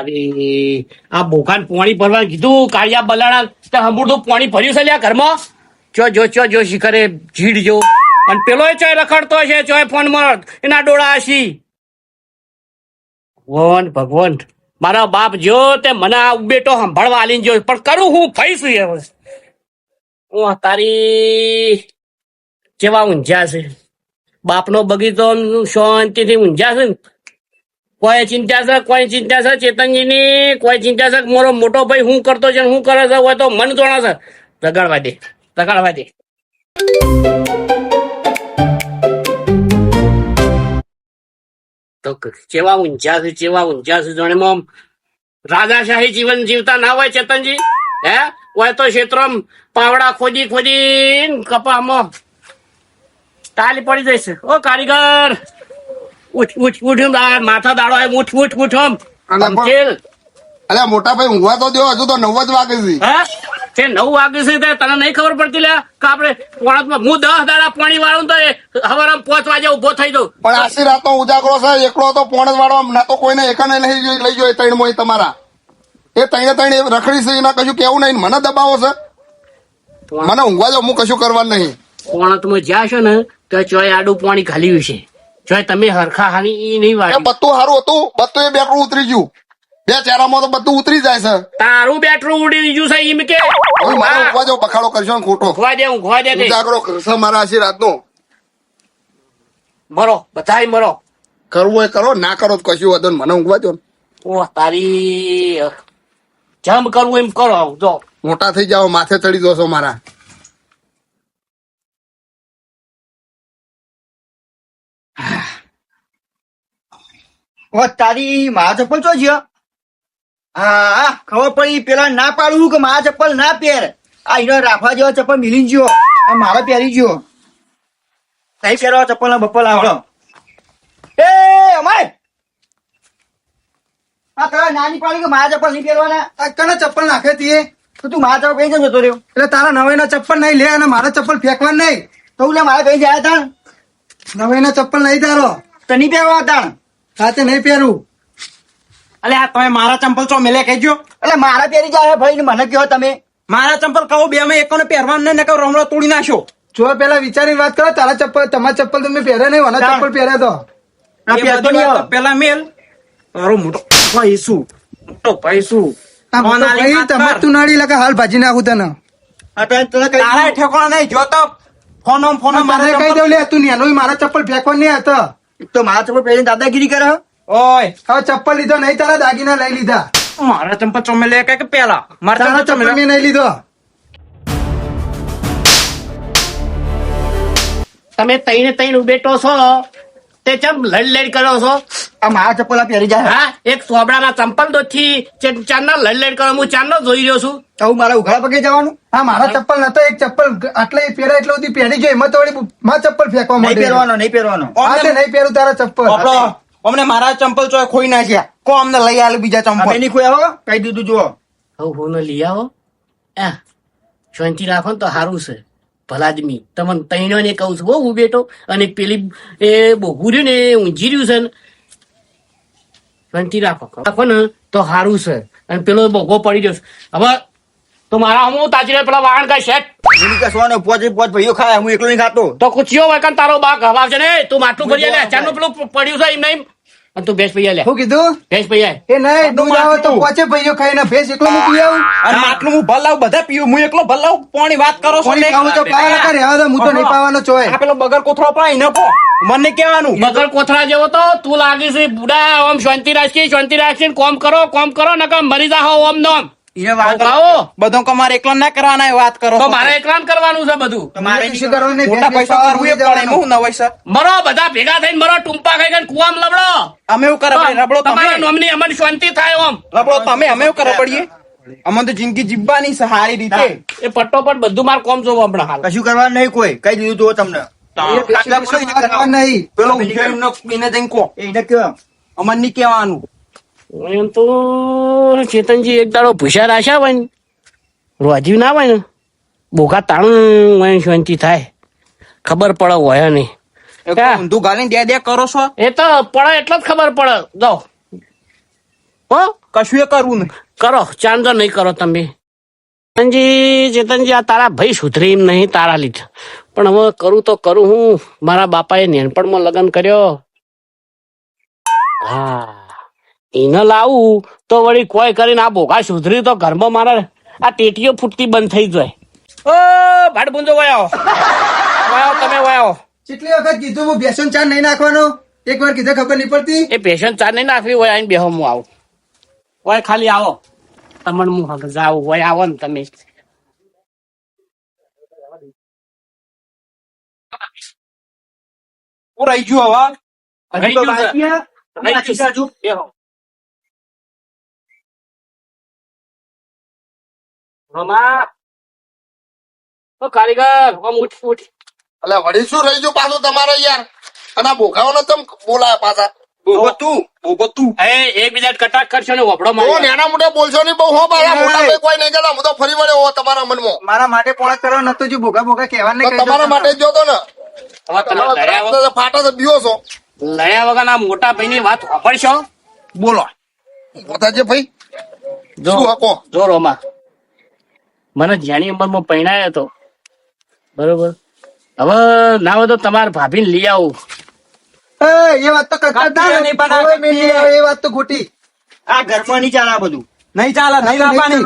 તારી આ બોખાન પાણી ભરવા કીધું કાળિયા બલાડા હમુરતું પાણી ભર્યું છે લ્યા ઘરમાં જો શિખરે જીડ જો અને પેલો ચોય રખડતો છે ચોય ફોન માં એના ડોળા હસી ભગવાન મારા બાપ જો તે મને આ બેટો સંભાળવા આલીને જો પણ કરું હું ફઈશું હવે હું તારી કેવા ઊંઝા છે બાપનો બગીચો શાંતિથી ઊંઝા છે ને કોઈ ચિંતા છે ચેતનજી ની કોઈ ચિંતા છે મારો મોટો ભાઈ શું કરતો છે શું કરે છે હોય તો મન જોણા છે રગાડવા દે તો કેવા ઊંઝા છે જાણે આમ રાજાશાહી જીવન જીવતા ના હોય ચેતનજી હે હોય તો ક્ષેત્રમાં પાવડા ખોદી કપામાં તાલી પડી જશે ઓ કારીગર ઉઠ માથા દાડો ઉઠ અલ્યા મોટા ભાઈ ઊંઘવા તો દો હજુ તો 9 જ વાગે છે હા તે 9 વાગે છે તને નહીં ખબર પડતી લે કે આપણે પોણામાં હું 10 દાડા પાણી વાળું તો હવારમાં 5 વાગે ઉભો થઈ દઉં પણ આશી રાત નો ઉજાગરો છે એકલો તો પોણ જ વાળવા ના તો કોઈને એકાને લઈ જોઈએ ત્રણ મોય તમારા એ ત્રણે રખડી છે એના કશું કેવું નહીં મને દબાવો છે મને ઊંઘવા દો હું કશું કરવાનું નહીં પોણતમાં જ્યાં છો ને તો ચોય આડું પાણી ખાલી છે ચોય તમે હરખા હાની ઈ નહીં વાળી બધું સારું હતું બધું એ બેટરું ઉતરી ગયું 2 ચારામાં તો બધું ઉતરી જાય છે તારું બેટરું ઉડી ગયું છે એમ કે મારો ઊંઘવા દો બખાડો કરશો ને ખોટો ઊંઘવા દે ઉજાગરો કરશે મારા આશી રાત નો મરો બધાય મરો કરવું એ કરો ના કરો તો કશું વધુ મને ઊંઘવા દો ઓ તારી જમ કરવું એમ કરો જો મોટા થઈ જાઓ માથે ચડી દો છો મારા તારી મારા ચપ્પલ ચો છે હા ખબર પડી પેલા ના પાડું કે મારા ચપ્પલ ના પહેર આ એનો રાફા જેવા ચપ્પલ મિલી ગયો આ મારા પહેરી ગયો નહીં પહેરવા ચપ્પલ ના બપ્પલ આવડો એ અમારે આ તારા નાની પાડી કે મારા ચપ્પલ નહીં પહેરવાના કને ચપ્પલ નાખે તીએ તો તું મારા ચપ્પલ કઈ જતો રહ્યો એટલે તારા નવાઈના ચપ્પલ નહીં લે અને મારા ચપ્પલ ફેંકવા નહીં તો લે મારા કઈ જાય તા નવાઈના ચપ્પલ નહીં તારો તો નહીં પહેરવા તા સાથે નહીં પહેરું અલે આ તમે મારા ચંપલ ચો મેલે કહેજો એટલે મારા પહેરી જાય ભાઈ ને મને કહો તમે મારા ચંપલ કહો બે માં એકોને પહેરવાનું નહીં નકર રમણો તોડી નાખો જો પેલા વિચારી વાત કરો તારા ચપ્પલ તમારા ચપ્પલ તમે પહેરે નહીં મને ચપ્પલ પહેરે તો આ એ પહેરતો બધી નહીં વાત તો આવો. પેલા મેલ તારો મોટો ભાઈ શું આ મોટો ભાઈ તમાર તું નડી લગે હાલ ભાજી નાખું તને આ તને કઈ તારા ઠેકાણા નહીં જો તો ફોન મારે મારા કહી દઉં લે તું નેનું મારા ચપ્પલ ફેંકવા નહીં હતા તો મારા ચપ્પલ પહેરીને દાદાગીરી કરે હો. ઓય હવે ચપ્પલ લીધો નહીં તારા દાગીના લઈ લીધા મારા ચંપલ ચો મેલે કે પેલા મારા તારા ચંપલ ચો ચપ્પલ મેલે મેં નહીં લીધો તમે તઈને ઉભેટો છો તે ચમ લડ કરો છો આ મારા ચપ્પલ આ પહેરી જાય હા એક સોબડાના ચંપલ દોથી ચારના લડ કરો હું ચારનો જોઈ રહ્યો છું તો હું મારા ઉઘાડા પગે જવાનું હા મારા ચપ્પલ નતો એક ચપ્પલ આટલે પહેરે એટલે બધી પહેરી ગયો એમાં તો વળી માં ચપ્પલ ફેંકવા નહીં માંડે પહેરવાનો નહીં પહેરવાનો હા તે નહીં પહેરું તારા ચપ્પલ આપણો અમને મારા ચંપલ ચો ખોઈ નાખ્યા કો અમને લઈ આલે બીજા અમે ચંપલ નહીં ખોયા હો કહી દીધું જુઓ હવે હું લઈ આવો શાંતિ રાખો ને તો સારું છે ભલાદમી તમને તૈણો ને કહું છું હું બેટો અને પેલી એ બોગું રહ્યું ને ઊંઝી રહ્યું છે ને શાંતિ રાખો ને તો સારું છે અને પેલો બોગો પડી ગયો છે હવે તો મારા હું તાજી પેલા વાહન કા શેઠ એની કસવાનો પોચ ભાઈઓ ખાય હું એકલો નહીં ખાતો તો કુછીઓ હોય કાન તારો બા હવા છે ને તું માટલું ભરી લે ચારનું પેલું પડ્યું છે એમ નહીં અને તું ભેંસ પૈયા લે શું કીધું ભેંસ પૈયા એ નહીં દૂધ આવે તો પોચે ભાઈઓ ખાઈને ભેંસ એકલો મૂકી આવું અને માટલું હું ભલાવ બધા પીવું હું એકલો ભલાવ પાણી વાત કરો છો કોની ને ખાવું તો પાવા લગા રહેવા દો હું તો નહીં પાવાનો ચોય આ પેલો બગર કોથળો પાઈ ન પો મને કેવાનું મગર કોથળા જેવો તો તું લાગી છે બુડા ઓમ શાંતિ રાખી કોમ કરો નકર મરી જાહો ઓમ નોમ એને વાત આવો બધો કમારે એકલો ના કરવાના એ વાત કરો તો મારે એકલામ કરવાનું છે બધું મારે શું કરવાનું નહીં, મોટા ભેંસ પૈસા પાવા કરવું એ પડે હું નવાઈ સર મરો બધા ભેગા થઈને મરો ટુંપા ખાઈ ગઈને કુવામ લબડો અમે એવું કરે ભાઈ, રબડો તમારા તમે નોમની અમારી શાંતિ થાય ઓમ રબડો તમે અમે એવું કરે પડીએ અમને તો જિંદગી જીવવાની છે સારી રીતે એ પટ્ટો પર બધું માર કોમ જો હમણાં હાલ કશું કરવાનું નહીં કોઈ કઈ દીધું જુઓ તમને નહીં પેલો ઉઘેડનો એને જઈને કહો એને કયો અમને નહીં કહેવાનું એમ તો ચેતનજી એક દાડો ભૂસા રાખ્યા હોય ને રોજી ના હોય ને બોકા તાણું હોય ને શાંતિ થાય ખબર પડે હોય નહીં ઊંધું ગાલીને દે કરો છો એ તો પડે એટલે જ ખબર પડે જાઓ હો કશું એ કરવું નહીં. કરો ચાંદો નહીં કરો તમે ચેતનજી આ તારા ભાઈ સુધરી એમ નહીં તારા લીધે પણ હવે કરું તો કરું હું મારા બાપાએ નેનપણમાં લગ્ન કર્યો હા એને લાવું તો વળી કોઈ કરીને આ બોગા સુધરી તો ઘરમાં મારા આ ટેટીઓ ફૂટતી બંધ થઈ જાય ઓ ભાડબુંજો વયો વયો તમે વયો કેટલી વખત કીધું હું બેસન ચા નહીં નાખવાનો એક વાર કીધું ખબર નહીં પડતી એ પેશન્ટ ચા નહીં નાખવી હોય આઈને બેહો હું આવું હોય ખાલી આવો તમને હું જાઉં હોય આવો ને તમે હું રહી ગયું હવે. રહી ગયું છે. રહી ગયું છે. બેહો. રમા ઓ કારીગર આમ ઉઠ ઉઠ એટલે વળી શું રહી ગયું પાછું તમારે યાર અને આ બોખાઓને તમ બોલાય પાછા બોબતું. એ બીજા કટાક કરશો ને વપડો બહુ મારો નાના મોટા બોલશો નહીં બહુ હો મારા મોટા ભાઈ કોઈ નહીં કહેતા હું તો ફરી વળ્યો હો તમારા મનમાં મારા માટે પોણા કરવા નતો જો ભોગા ભોગા કહેવા તો તમારા માટે જ જોતો ને હવે તમે લડ્યા ફાટા તો બીઓ છો વગર ના મોટા ભાઈ ની વાત વાપરશો બોલો. પોતાજે ભાઈ જો શું હકો જો રોમા મને જ્યાંની ઉંમરમાં પરણાયો હતો બરોબર હવે ના હોય તો તમારા ભાભીને લઈ આવું એ વાત તો કરતા હતા ને. નહીં પણ આ હવે મેં લઈ આવ્યો, એ વાત તો ખોટી. આ ઘરમાં નહીં ચાલે આ બધું. નહીં ચાલે નહીં લાવવાની.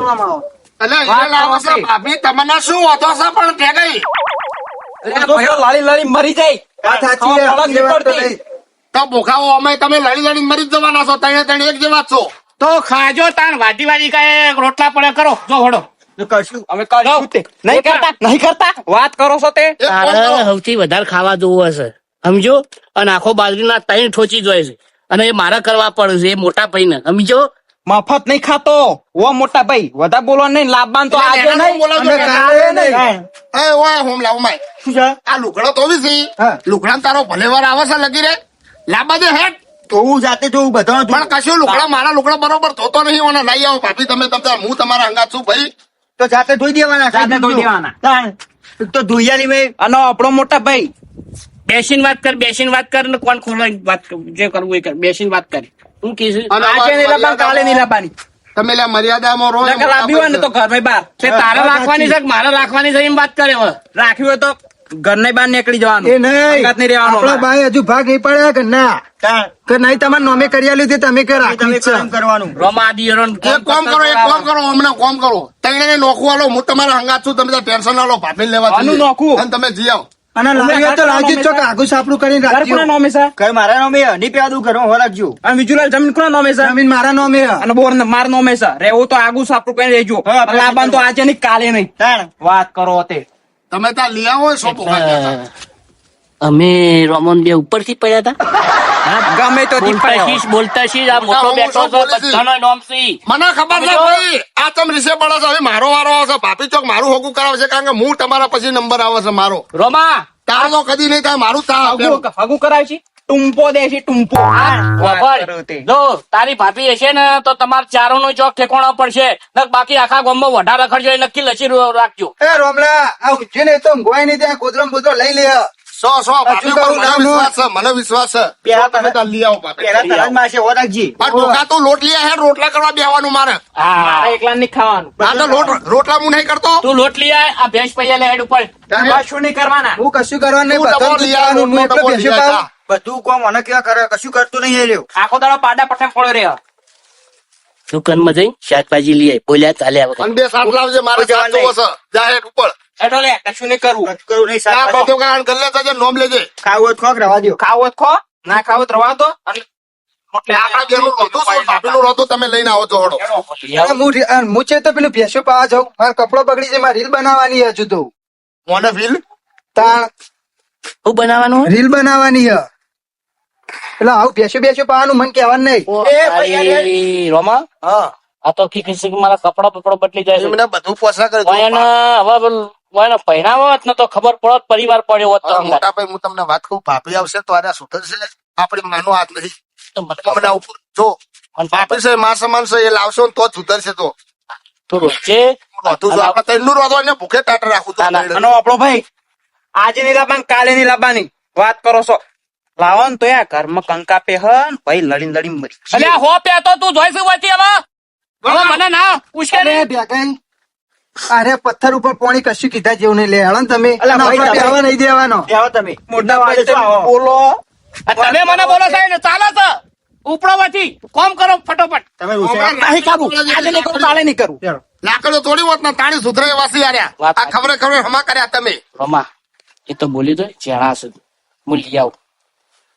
એટલે એને લાવો છો ભાભી તમને શું વાંધો છે પણ તે ગઈ ભાઈઓ લાળી લાળી મરી જાય. વાત સાચી છે, ખાવા એ વાત તો પડતી. નહીં. તો બોખાઓ અમે તમે લડી લડી મરી જ જવાના છો તણે તણે એક જેવા જ છો તો ખાજો તાણ વાટી વાટી કાંઈ રોટલા પડે કરો જો હડો તો કરશું. અમે કરીશું તે. નહીં કરતા નહીં કરતા વાત કરો છો તે. એક કામ તારે કરો. સૌથી વધારે ખાવા જોવું હશે સમજો અને આખો બાજરીના ત્રણ ઠોચી જોઈએ છે અને એ મારે કરવા પડે છે એ મોટા ભાઈને સમજો મફત નહીં ખાતો ઓ મોટા ભાઈ વધારે બોલવા નહીં લાભવાન તો આજે એને નહીં બોલાવજો અમે કે કાલે નહીં. હા. એ ઓય હોમ લાવ માય શું છે? આ લુગડો તો બી સી હા. લુગડા તારો ભલે વાર આવે છે લગી રે લાંબા દે હેડ તો હું જાતે જોઉં બધા પણ કશું લુગડા મારા લુગડા બરોબર ધોતો નહીં ઓને લઈ આવો ભાભી તમે તમે હું તમારા અંગાત છું ભાઈ તો જાતે ધોઈ દેવાના. જાતે ધોઈ દેવાના. તાણ. એક તો ધોઈયાની મેં અને આપણો મોટા ભાઈ બેસીને વાત કર ને કોણ ખોલવાની વાત કર જે કરવું એ કર બેસીને વાત કરી હું કહીશ અને આજે નહીં લાવવાની કાલે નહીં લાવવાની. તમે લે મર્યાદામાં રહો નકર લાવી હોય ને તો ઘર બહાર તે તારે રાખવાની છે કે મારે રાખવાની છે એમ વાત કરે હવે રાખ્યું હોય તો ઘર બહાર નીકળી જવાનું. એ નહીં અંગાત નહીં રહેવાનું આપણા અમારે. ભાઈ હજુ ભાગ નહીં પડ્યા કે ના તાણ. કે નહીં તમારે નોમે કરી આલ્યું તે તમે કે રાખી તમે જ છે. કામ કરવાનું. રોમા દિયરોન એક કામ કરો અમને કામ કરો તઈને નોખું આલો હું તમારા અંગાત છું તમે ટેન્શન ના લો ભાભી લેવા આનું જોઈએ. નોખું. અને તમે જી આવો અને લાવ્યો તો લાવજો જ છો કે આગું સાપડું કરીને ઘર કોના રાખજો. નામે છે? કઈ મારા નામે નહીં પેદું ઘરમાં હો રાખજો. અને બીજું જમીન કોના નામે છે? જમીન મારા નોમે હે. અને બોર માર નામે છે. રહેવું તો આગું સાપડું કઈ રહેજો. હા, આપણે લાવવાનું તો આજે નહીં કાલે નહીં. તાણ. વાત કરો તે. તમે ત્યાં લઈ આવો શોપ અમે રોમન બે ઉપરથી પડ્યા હતા ગમે તો થી પડ્યો. બોલતા શીશ આ મોટો હું બેઠો શું છે બોલીશ? બધાનો નોમ સી મને ખબર છે ભાઈ આ તમે રીસે પડે છે હવે મારો વારો આવશે ભાભી ચોક મારું હોકું કરાવે છે કારણ કે હું તમારા પછી નંબર આવે છે મારો રોમા તારો તો કદી નહીં થાય મારું તા હગું કરાય છે ટુંપો દે છે ટુંપો. વાત કરો તે. જો તારી ભાભી હશે ને તો તમારે ચારો નો ચોક ઠેકોણો પડશે નક બાકી આખા ગામમાં વધારે રખડજો એ નક્કી લસી રાખજો એ રોમલા આ ઊંઘે ને તો ઊંઘવાય નહીં ત્યાં ગોદરમ બોદરો લઈ લે. સો ભાભી ઉપર મને વિશ્વાસ છે મને વિશ્વાસ છે પેલા તમે ત્યાં લઈ આવો ભાભી પેલા તરત માસે હો રાખજે. આ ડોકા તો લોટ લઈ હે રોટલા કરવા બેવાનું મારે હા મારે એકલા નહીં ખાવાનું. આ તો રોટલા હું નહીં કરતો તું લોટ લઈ આય આ ભેંસ પૈયા લે હેડ ઉપર કશું નહીં કરવાના. હું કશું કરવાનું નહીં હું બધાનું ડબો લઈ દૂધ આવું, પીવાનું. હું ડબો એકલો લઈ બેસ્યો આવું. પાવ. બધું કોમ મને કેવા કરે કશું કરતું નહીં એ રહ્યો. આખો દાડો પાડા પઠાણ પડ્યો રહ્યો. દુકાનમાં જઈ શાકભાજી લઈ આય બોલ્યા ચાલ્યા વગર અને બે શાક લાવજે મારે શાક જોવો છે જાહેર ઉપર એટલે લે કશું નહીં કરવું. કશું કરવું નહીં. આ શાકભાજી. બધું કારણ ગલ્લે જજે નોમ લેજે ખાવું હોય તો ખોક રવા દ્યો. ખાવો તો ખો ના ખાવો તો રવા દો. અને આપણા ઘેરનું રોતું શું ભાભીનું રોતું તમે લઈને આવો છો હળો અને હું છે તો પેલું ભેંસો પાવા જાઉં મારો કપડો બગડી છે મારે રીલ બનાવવાની હે હજુ તો મોને ફીલ તાણ શું બનાવવાનું રીલ બનાવવાની હે એટલે આવું ભેંસો પાવાનું મન કહેવાનું નહીં. અરે રોમા હા આ તો ખીખી મારા કપડા બપડો બદલી જાય છે એમને બધું પોસા કરે વાયને હવે પહેરાવો હોત ને તો ખબર પડત પરિવાર પડ્યો હોત તો અંગાત. મોટા ભાઈ હું તમને વાત કહું ભાભી આવશે તો આને સુધરશે આપણી માનો હાથ નહીં તો મને હમણાં ઉપર જો અને ભાભી છે માં સમાન છે એ લાવશો ને તો જ સુધરશે તો તું રોજે રોતું જો આપણે તૈનનું રોતો એને ભૂખે ટાટ રાખું તો ના, અને આપણો ભાઈ આજે નહીં લાવવાની કાલે નહીં લાવવાની વાત કરો છો. લાવો ને તો યાર ઘરમાં કંકા પે હન ભાઈ લડીને મરી. અલ્યા હો પેતો તું જોઈશું વચ્ચે હવે હવે મને ના પૂછે અરે નહીં. ભેગાઈ, અરે પથ્થર ઉપર પાણી કશું કીધા જેવું નહીં લે હળો ને તમે અલા ભાઈ, આપણે તમે- બેહવા નહીં દેવાનો બેહો તમે મોટા ભાઈ વાળે શું આવો? બોલો. આ તમે મને બોલો છો ને ચાલો છો ઉપડવાથી કોમ કરો ફટોફટ. તમે રૂસે નહીં કરું આજે નહીં કરું કાલે નહીં કરું. લાકડો થોડી હોત ને તાણી સુધરાય વાસી આર્યા વાત આ ખબર હમા કર્યા તમે રમા એ તો બોલી દો જેણા છે હું લઈ આવું.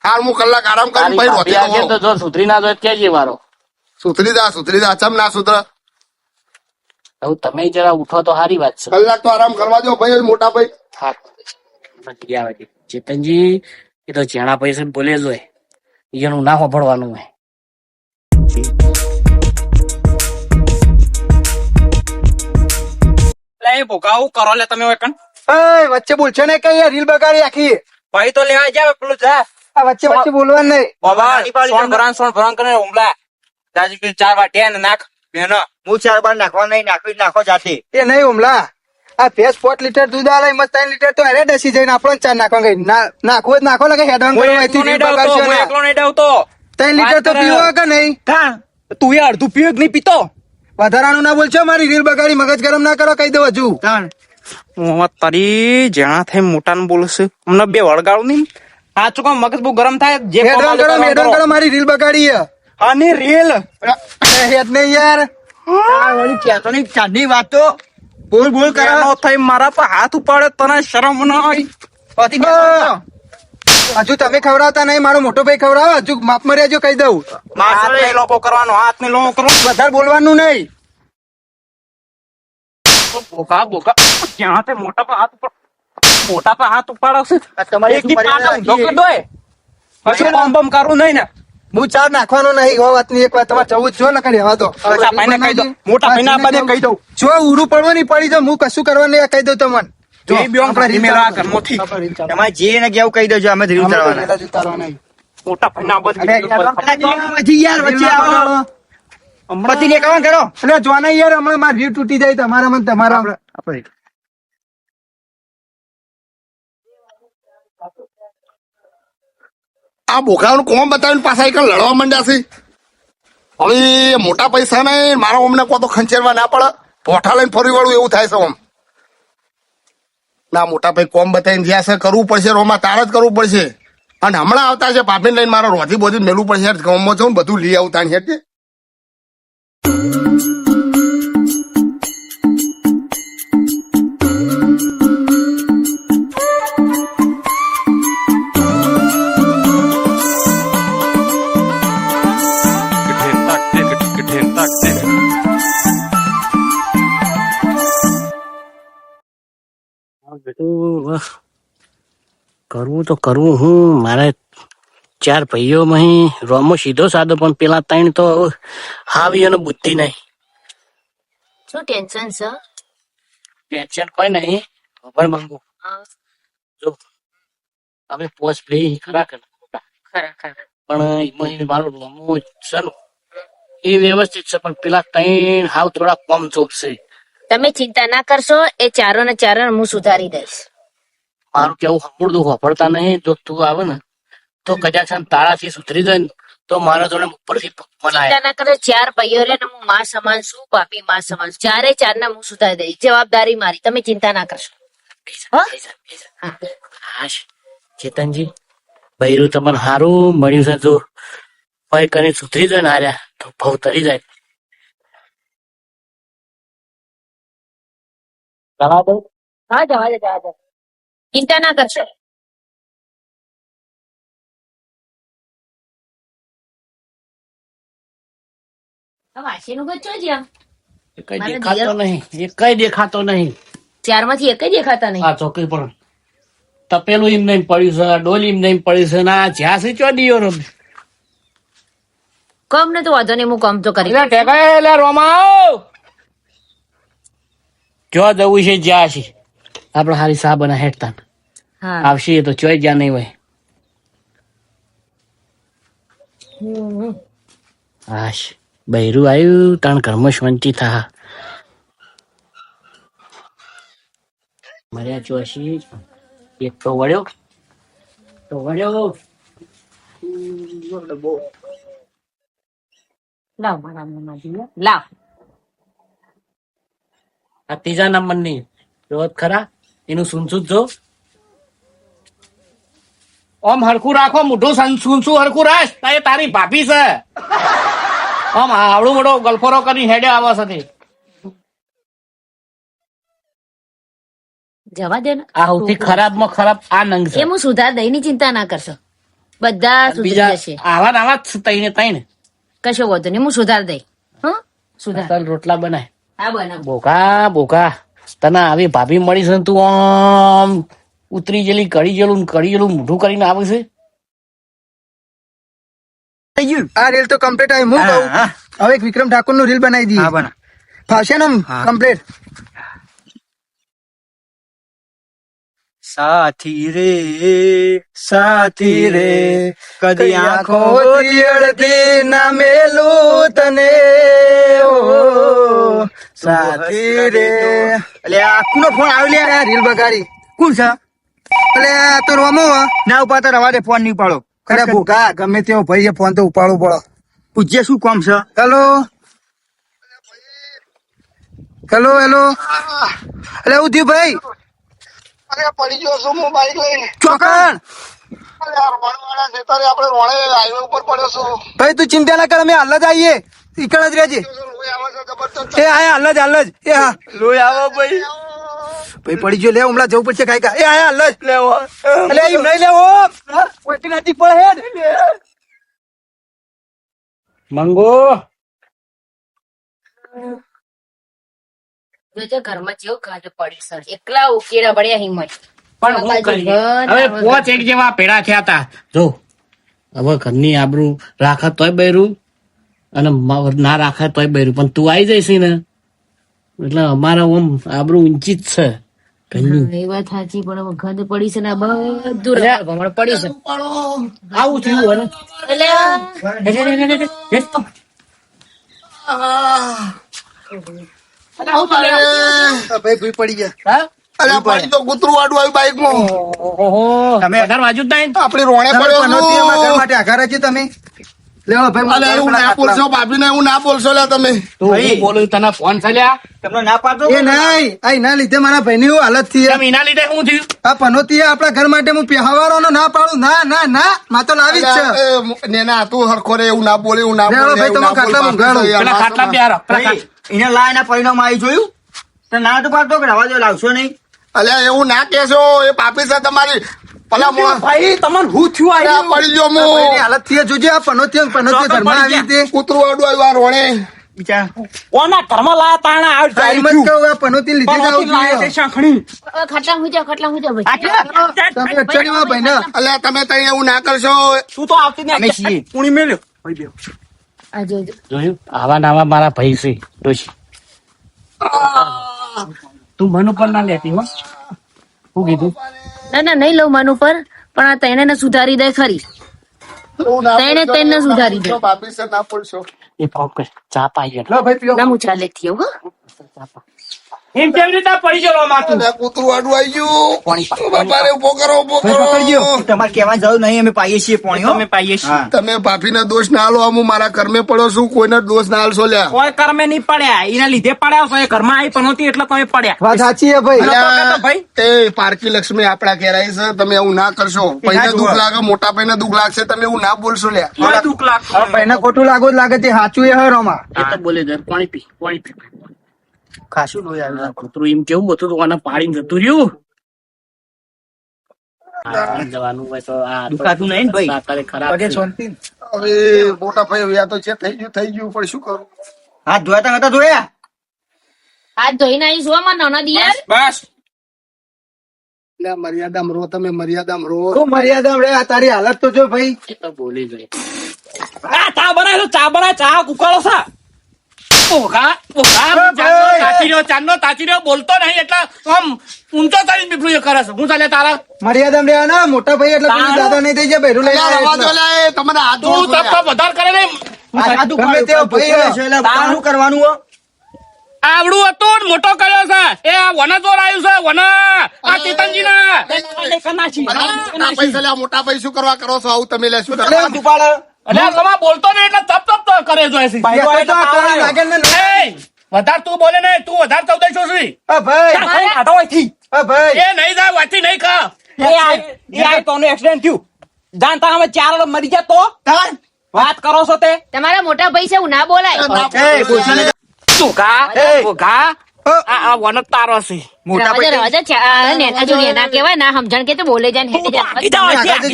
હાલ હું કલાક આરામ કરીને તારી પછી ભાભી આવશે તો રોતી જો સુધરી ના જો કેજે વારો. સુધરી જા ચમ ના સુધર હવે તમે જરા ઉઠો તો સારી વાત છે. કલાક તો આરામ કરવા દો ભાઈ મોટા ભાઈ હા લઈ આવે છે. ચેતનજી એ તો જેણા પૈસા બોલે જ હોય એનું ના સાંભળવાનું હોય. લે એ ભોગાવું કરો લે તમે હોય કણ. એ વચ્ચે બોલશો ને કઈ રીલ બગાડી આખી ભાઈ તો લેવા જાવ પેલું જા આ વચ્ચે વચ્ચે બોલવાનું નહીં બાબા સોન ભરાન કરે ઉમલા દાજી પી 4 વાટ્યા ને નાખ બેનો. હું 4 બાર નાખવા નહીં નાખો જાતે એ નહીં હુમલા આ ભેંસ 5 લીટર દૂધ આલે એમાં 3 લીટર તો અરે ડસી જઈને આપણને 4 નાખવા ગઈ નાખવો જ નાખો લાગે હેડવાન હું કરવા એકલો અહીંથી નહીં રીલ ડાવતો, બગાડશો હું ને. એકલો નહીં ડાવતો. 3 લીટર તો વાત કરે. પીવો કે નહીં કાં? તું એ અડધું પીવું કે નહીં પીતો? વધારાનું ના બોલશો મારી રીલ બગાડી મગજ ગરમ ના કરો કહી દઉં હજુ હું તારી જ્યાં થઈ મોટા ને બોલશે અમને બે વળગાડું નહીં આ ચૂકો મગજ બહુ ગરમ થાય જે હેડવાન કરો હેડવાન કરો મારી રીલ બગાડી હે. અને રેલ હેડ નહીં યાર આ વળી કહેતો નહીં ચાંદની વાત તો બોલ બોલ કરે કરાનો થઈ મારા પર હાથ ઉપાડે તને શરમ ન હોય. પતિ કહેતો. હજુ તમે ખવડાવતા નહીં મારો મોટો ભાઈ ખવડાવો હજુ માપમાં રહેજો કહી દઉં હાથ નહીં લોપો કરવાનો હાથ નહીં લોપો કરવાનો વધારે બોલવાનું નહીં બોકા બોકા જ્યાં તે મોટા પર હાથ ઉપર મોટા પર હાથ ઉપાડશે આ તમારી એક દી શું પાછો મર્યાદા ઊંધો કરી દોય પછી બમ બમ કરવું નહીં ને હું ચાર નાખવાનો નહીં હો વાતની એક વાત તમારે જવું જ જો ને કરી હવા દો મોટા ભાઈને કહી દો મોટા ભાઈને આ બધે કહી દઉં જો ઉરું પડવું નહીં પડી જાવ હું કશું કરવાનું નહીં આ કહી દઉં તમને જો એ બી આમ આપણા રીલ મેળા ચાલુ ઘરમાંથી. આપણા રીલ ચાલુ. તમારે જે ને કેવું કહી દેજો અમે ધીરું અમે તો ઉતારવાના પેલા જ ઉતારવાના. મોટા ભાઈને આ બધે અરે યાર, વચ્ચે આવો. પતિ ને કામ કરો એટલે જો ને યાર હમણાં મારી રીલ તૂટી જાય તમારા મને તમારા આપણે આ બોખાનું કોમ બતાવીને પાછા એક લડવા માંડ્યા છે હવે મોટા પૈસા નહીં મારા અમને કોઈ તો ખંચેરવા ના પડે પોઠા લઈને ફરી વળું એવું થાય છે આમ ના મોટા ભાઈ કોમ બતાવીને જ્યાં છે કરવું પડશે રોમાં તાર જ કરવું પડશે અને હમણાં આવતા છે પાપીને લઈને મારા રોધી બોધી મેળવું પડશે ગામમાં જાઉં ને બધું લઈ આવતા છે બેટું કરવું તો કરવું હું મારે 4 ભાઈઓમાં રોમો સીધો સાદો પણ પેલા 3 તો હાવી અને બુદ્ધિ નહીં. શું ટેન્શન છે? ટેન્શન કોઈ નહીં ખબર માંગુ હા, જો હવે પોસ્ટ પ્લે ખરા ખરેખર પણ એમાં મારો રોમો છે ને એ વ્યવસ્થિત છે પણ પેલા 3 હાવ થોડા કમ ચોપશે. તમે ચિંતા ના કરશો, એ ચારો ને ચારો હું સુધારી દઈશ. મારું કેવું સાંભળતું વાપરતા નહીં જો તું આવે ને તો કદાચ આમ તાળાથી સુધરી જાય ને તો મારા જોડે ઉપરથી મનાય. ચિંતા ના કરો, 4 ભાઈઓ રે ને હું માં સમાન છું, પાપી માં સમાન છું. 4 ના હું સુધારી દઈશ. જવાબદારી મારી, તમે ચિંતા ના કરશો. હા. હાશ ચેતનજી બૈરું તમને સારું મળ્યું છે જો ભાઈ કરીને સુધરી જાય ને હાર્યા તો ભાવ તરી જાય. જવા દઉં? હા, જવા દે, જવા દે. ચિંતા ના કરશો. વાસીનું ગચ્ચો જ્યાં એ કઈ મારે દેખાતો નહીં એ કઈ દેખાતો નહીં 4 માંથી એક દેખાતા નહીં. આ ચોકી પર તપેલું એમ નહીં પડ્યું છે ડોલી એમ નહીં પડ્યું છે ના જ્યાં છે ચો દિયો રમે કમ ને તો વાંધો નહીં, હું કમ તો કરી એટલે ટેકાય એટલે રોમાઓ જો જવું છે જ્યાં છે આપડે હારી સા બના હેઠતા હા. આવશે એ તો ચોય જ્યાં નહીં હોય. હાશ બૈરું આવ્યું તાણ ઘરમાં શાંતિ થા મર્યા ચોશી એક તો વળ્યો લાવ મારા મોંમાં જીવો. લાવ આ ત્રીજા નંબરની જોત ખરા એનું સુનસું જો ઓમ હરખું રાખો મોઢું સુનસું હરખું રાખ તારે તારી ભાભી છે આમ આવડું મોટો ગલફોરો કરી હેડે આવા સાથે જવા દે ને આ સૌથી ખરાબમાં ખરાબ આ નંગ છે એ હું સુધાર દઈ ની ચિંતા ના કરશો બધા સુધરી બીજા જશે આવા ને આવા જ તઈને તઈને કશો વાંધો નહીં હું સુધાર દઈ હા સુધાર તલ રોટલા બનાય હા બનાવ બોકા બોકા તને આવી ભાભી મળી છે ને તું આમ ઉતરી ગયેલી કડી ગયેલું મોઢું કરીને આવે છે થઈ ગયું આ રીલ તો કમ્પ્લીટ આવી હું કહું હા. હવે એક વિક્રમ ઠાકોર નું રીલ બનાવી દઈએ હા બના ફાવશે ને કમ્પ્લીટ સાથી રે કદી આંખો અડધી ના મેલું તને ઓ સાથી રે એટલે આ કોનો ફોન આવ્યો લે રીલ બગાડી કોણ છે એટલે આ તો રોમો ના ઉપાડતો રવા દે ફોન નહીં ઉપાડો અરે ભૂખા ગમે તેવો ભાઈ છે ફોન તો ઉપાડવો પડો પૂછજે શું કામ છે હેલો હેલો હેલો એટલે હું થયું ભાઈ અરે પડી ગયો છું હું બાઈક લઈને ચોકણ અરે યાર વણવાળા છે તારે આપણે રોણે હાઈવે ઉપર પડ્યો છું ભાઈ તું ચિંતા ના કર અમે હાલ જ આવીએ ઈકણ જ રહેજે લોહી આવે છે જબરજસ્ત એ આયા હાલ જ એ હા લોહી આવો ભાઈ ભાઈ પડી ગયો લે હમણાં જવું પડશે કાંઈ એ આયા હાલ જ લેવો એટલે એમ નહીં લેવો કોઈ નથી પડે હેડ મંગો જોજે ઘરમાં જેવું કાઢ પડી સર એકલા ઉકેરા પડ્યા હિંમત પણ હું કરીએ હવે પોચ એક જેવા પેડા થયા હતા જો હવે ઘરની આબરૂ રાખે તોય બૈરું અને ના રાખે તોય બૈરું પણ તું આવી જઈશ ને એટલે અમારા ઓમ આબરૂ ઊંચી જ છે ઘરની એ વાત સાચી પણ હવે ગંધ પડી છે ને આ બધું રખડ પડી છે આવું થયું એટલે ભાઈ ભૂઈ પડી ગયા અરે પડી તો કૂતરું વાડું આવ્યું બાઈક માં તમે વધારે વાજુ જ નહીં આપડી રોણે પડ્યો પનોતી અમારા ઘર છું માટે આઘા રાખી તમે લેવો ભાઈ અલે એવું ના બોલશો ભાભી ને એવું ના બોલશો લે તમે તું હું બોલું તને ફોન ચાલ્યા તમને ના પાડતો એ નહીં આ એના લીધે મારા ભાઈ ની હાલત થઈ કેમ એના લીધે શું થયું આ પનોતી આપણા ઘર માટે હું પહેવારો ના પાડું ના ના ના માં તો લાવી જ છે નેના તું હરખો રે એવું ના બોલે એવું ના લેવો બોલે ભાઈ, એવું તમે ના બોલ, ખાટલા બાપુ ઊંઘાડો. તો યાર, પેલા ખાટલા પ્યારો ભાઈ એને લાયના પરિણામ આવી જોયું તો ના તો પાડતો કે રવા દો લાવશો નહીં અલ્યા એવું ના કેશો એ પાપી છે તમારી ભલા મોણા ભાઈ તમને હું થયું અલ્યા, પડી ગયો ભાઈની હું હાલત થઈ જોજે આ પનોતી ઘરમાં આવી તે કૂતરું વાડું આવ્યું આ રોણે બિચાર કોના ઘરમાં લાયા તાણા આવ ટાઈમ જ કહું આ પનોતી લીધે જ આવું લાયા તે જોઈએ. શાંખણી ખાટલા હું જાવ ભાઈ તમે અઠવાડિયામાં ભાઈ ને અલ્યા તમે તઈ એવું ના કરશો તું તો આવતી અમે નહીં છીએ. કુણી મેલ્યો ભાઈ બેવ. આ જોજો જોયું આવા નાવા મારા ભાઈ છે ડોશી તું મન ઉપર ના લેતી હો શું કીધું ના નહીં લઉં મન ઉપર પણ આ તેને ને સુધારી દે ખરી એવું ના તઈને બોલશો, તેને એવું ના સુધારી દે. બોલશો, પાપી છે ના બોલશો એ પાપ કર ચા પાઈ લો ભાઈ પીઓ ના હું ચાલે થી હો એમ કેવી રીતે પડી ગયો માથું અલ્યા, કૂતરું વાડું આવી ગયું બાપા રે ઉભો કરો ઉભો ભાઈ પકડજો. કરો તમારે કહેવાની જરૂર નહીં અમે પાઈએ છીએ પાણી હો. તમે પાઈએ છીએ. હા. તમે ભાભીને દોષ ના આલો હું મારા કર્મે પડ્યો છું કોઈને દોષ ના આલશો લ્યા કોઈ કર્મે નહીં પડ્યા એના લીધે પડ્યા છો એ ઘરમાં આવી પણ નહોતી એટલે તમે પડ્યા વાત સાચી છે ભાઈ અલ્યા, ભાઈ. એ પારકી લક્ષ્મી આપડા ઘેરાઈ છે તમે એવું ના કરશો પૈને જુઓ. દુઃખ લાગે મોટા ભાઈને દુઃખ લાગશે તમે એવું ના બોલશો લ્યા મને દુઃખ લાગતું. હવે ભાઈને ખોટું લાગો જ લાગે તે સાચું એ હરોમાં એ તો બોલે છે પાણી પી ખાસું લોહી આવ્યું. કૂતરું એમ કેવું હતું તો આને પાડીને જતું રહ્યું આ જવાનું હોય તો આ તો દુખાતું નહીં ને ભાઈ? સાકારે ખરાબ પગે છે. શાંતિ હવે મોટા ભાઈ હવે આ તો છે થઈ ગયું પણ શું કરું હાથ ધોયા તા નતા ધોયા હાથ ધોઈને આવીશ હો માં નાના દિયર બસ લ્યા, મર્યાદામાં રહો તમે મર્યાદામાં રહો શું મર્યાદા રે આ તારી હાલત તો જો ભાઈ એ તો બોલી ગઈ આ ચા બનાય તો ચા બનાય ચા ઉકાળો છે ઓઘા ચાંદનો તાચી રહ્યો બોલતો નહીં એટલે આમ ઊંચો તારી બીપડું એ કરે છે હું ચાલે તારા મર્યાદા રે ના મોટા ભાઈ એટલે પેલું દાદા નહીં થઈ જાય બહેરું લઈને અલ્યા, આવ્યા રવા દો એટલે. લ્યા, એ તમારા હાથ તું જોડું છું તપ લ્યા. વધારે કરે ને આ તું ગમે તેવો ભાઈ કરે છે એટલે તારે શું કરવાનું હો? આવડું હતું ને મોટો કર્યો છે એ આ વના ચોર આવ્યું છે વના આ ચેતનજી ના આ પૈસા લ્યા, મોટા ભાઈ શું કરવા કરો છો આવું તમે લે શું કરો? હાથ ઉપાડો. એટલે તમે બોલતો નહીં એટલે તપ તપ તો કરે જો છે ભાઈ તો આ તારી લાગે ને એ, વધારે તું બોલે ને તું વધારે ચૌદ છો છું ભાઈ ચાલ, ખાઈ ખાધા હોયથી. ભાઈ એ નહીં જાય વાંચી નહીં ખા એ આ તો એક્સિડન્ટ થયું જાણતા અમે 4 મરી ગયા તો તાર વાત કરો છો તે તમારા મોટા ભાઈ છે એવું ના બોલાય એ બોલશો ને ઘા એ. ઘા આ વન તારો છે મોટા ભાઈ રવાજા નેના જો નેના કહેવાય ના સમજણ કે તો બોલે જાય ને હેડે જાય. કીધા હોય આગળ ત્યાં, જજે.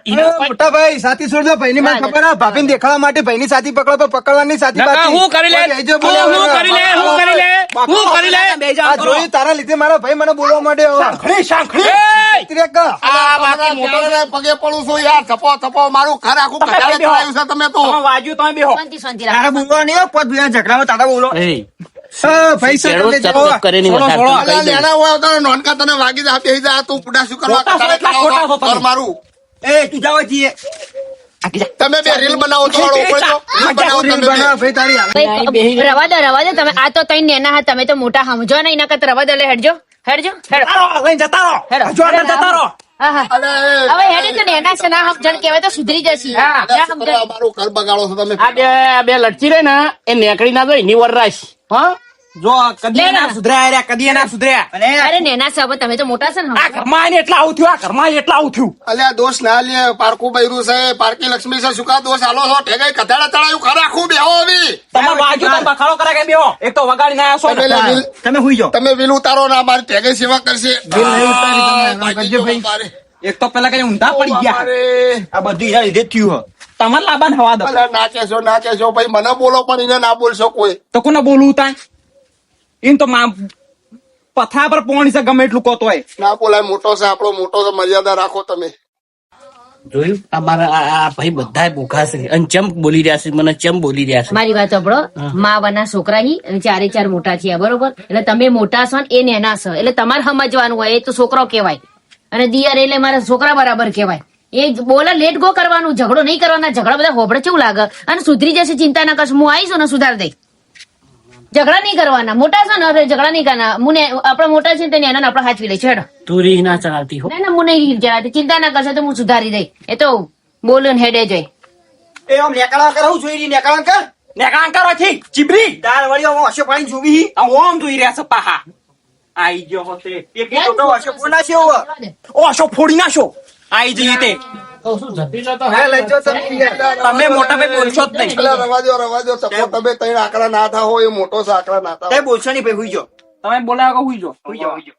કીધા. મોટા ભાઈ સાથી છોડ દો ભાઈની મને ખબર આ ભાભીને દેખાડવા માટે ભાઈની સાથી પકડો તો પકડવાની સાથી નકા બાકી. હું કરી લે કોઈ લઈ જાઓ, હું બોલાવો. કરી લે હું કરી લે હું કરી લે આ જોયું તારા લીધે મારા ભાઈ મને બોલવા માંડ્યો. એય! ત્રેક કા. આ બાકી મોટો મોટો પગે પડું છું યાર થપો થપો મારું ઘર આખું કઢાવે ચડાવ્યું છે તમે તો તમે વાગ્યું તમે બેહો શાંતિ શાંતિ રાખો. તારા બોલવા નહીં હો, પોત બીજા ઝઘડામાં તારા બોલો ભાઈ સાહેબ ખેડૂત તમને ચકચક કરે નહીં થોડો, વધારે. થોડો. અલા, નાના હોય તો નોનકા તને વાગી જા બેહી જા તું પુડા શું કરવા ખોટા છો એટલા ખોટા છો તમે. ઘર મારું એ તું જાવ છીએ તમે બે રીલ બનાવો તો વાળો ઉપર તો રીલ બનાવો રીલ તમે બે. બનાવો ભાઈ તારી હાલે. ભાઈ, રવા દો તમે આ તો તઈ નેના હા તમે તો મોટા સમજો નહીં નકર રવા દો લે હેડજો હેડજો હેડો લઈને જતા રહો હેડો. હજુ આગળ જતા રહો હા હા અલે, હવે હેડે તો નેના છે ના સમજણ કહેવાય તો સુધરી જશે હા. ના શું સમજણ કરવા મારું ઘર બગાડો છો તમે આ બે લટકી રે ને એ નેકડી ના જાય એની વરરાશ હા જો કદી ના સુધર્યા રે કદી ના સુધર્યા અને અરે નેના છે હવે તમે તો મોટા છે ને આ ઘરમાં આઈને એટલા આવું થયું આ ઘરમાં આઈને એટલા આવું થયું અલ્યા દોષ ના લે પારકું બૈરું છે પારકી લક્ષ્મી છે શું કા દોષ આલો છો ઠેકાઈ કથાડા ચડાયું ખરા આખું બેહો આવી તમારે વાગ્યું તમે બખાડો કરે કે બેહો એક તો વગાડીને આયા છો તમે લે ને. વિલ- તમે હુઈ જાઓ તમે વિલ ઉતારો ના મારી ઠેકાઈ સેવા કરશે વિલ નહીં ઉતારી તમે, આ, ભાગી કરજો ભાઈ. ગયો બાપારે. એક તો પેલા કઈ ઊંધા પડી ગયા બાપારે. આ બધું એના લીધે જ થયું હો. તમારે લાબાન હવા દો અલ્યા ના કહેશો ભાઈ મને બોલો પણ એને ના બોલશો કોઈ તો કોને બોલવું તા એમ તો પથરા પર પોણી છે ગમે એટલું કોતો હોય ના બોલાય મોટો છે આપણો મોટો છે મર્યાદા રાખો તમે જોયું આ મારા આ ભાઈ બધા ભૂખા છે અને ચમ બોલી રહ્યા છે મને ચમ બોલી રહ્યા છે મારી વાત સાંભળો માવાના છોકરા હી અને ચારે ચાર મોટા છે બરોબર એટલે તમે મોટા છો ને એ નેના છો એટલે તમારે સમજવાનું હોય એ તો છોકરો કહેવાય અને દિયર એટલે મારા છોકરા બરાબર કહેવાય એ બોલે લેટ ગો કરવાનું ઝઘડો નહીં કરવાના ઝઘડા બધા હોબળે કેવું લાગે અને સુધરી જશે ચિંતા ના કરશો હું આવીશું ને સુધાર દઈ ઝઘડા નહીં કરવાના મોટા છો ને અરે ઝઘડા નહીં કરવાના મુને આપણા મોટા છે ને તેને એના આપણે હાચવી લઈ છેડો તું રીહ ના ચલાવતી હો ના ના હું નહીં જણાતી ચિંતા ના કરશે તો હું સુધારી દઈ એ તો બોલો ને હેડે જોઈ એ આમ નેકાળા કર હું જોઈ રહી નેકાળા કર ને કાં કરો છે ચીબરી દાળ વળી આમ હશે પાણી જોવી આ ઓમ જોઈ રહ્યા છે પાહા આઈ ગયો હોતે એક ટોટો હશે પૂર્ણા છે એવું ઓશો ફોડી નાખો આઈ જઈએ તે તો શું જતી જતો હા, લઈ જાઓ તમે યાર. તમે મોટા ભાઈ બોલશો જ નહીં અલ્યા રવા દો તપો તમે ત્રણ આંકડા ના થા હો એ મોટો છે આંકડા ના થા તે બોલશો નહીં ભાઈ હુઈ જાઓ તમે બોલાવો કે હુઈ જો હુઈ જાઓ હુઈ જાઓ